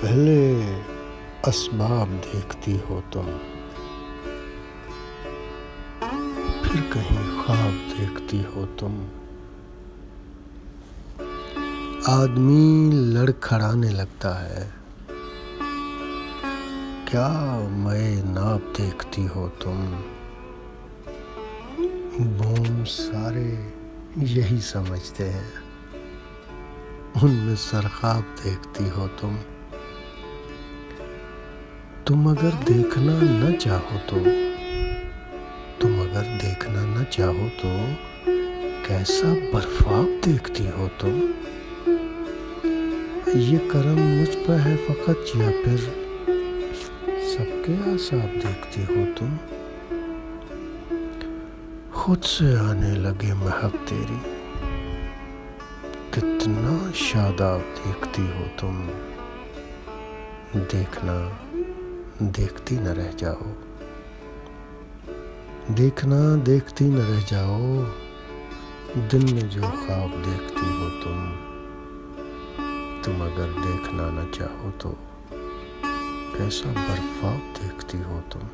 पहले असबाब देखती हो तुम, फिर कहीं ख्वाब देखती हो तुम। आदमी लड़खड़ाने लगता है, क्या मैं नाप देखती हो तुम। बोम सारे यही समझते हैं, उनमें सरखाब देखती हो तुम। तुम अगर देखना न चाहो तो, तुम अगर देखना न चाहो तो कैसा बर्फाब देखती हो तुम। ये करम मुझ पर है फकत या फिर सबके आसाब देखती हो तुम। खुद से आने लगे महक तेरी, कितना शादाब देखती हो तुम। देखना देखती न रह जाओ, देखना देखती न रह जाओ। दिन में जो ख्वाब देखती हो तुम अगर देखना न चाहो तो कैसा बर्फाब देखती हो तुम।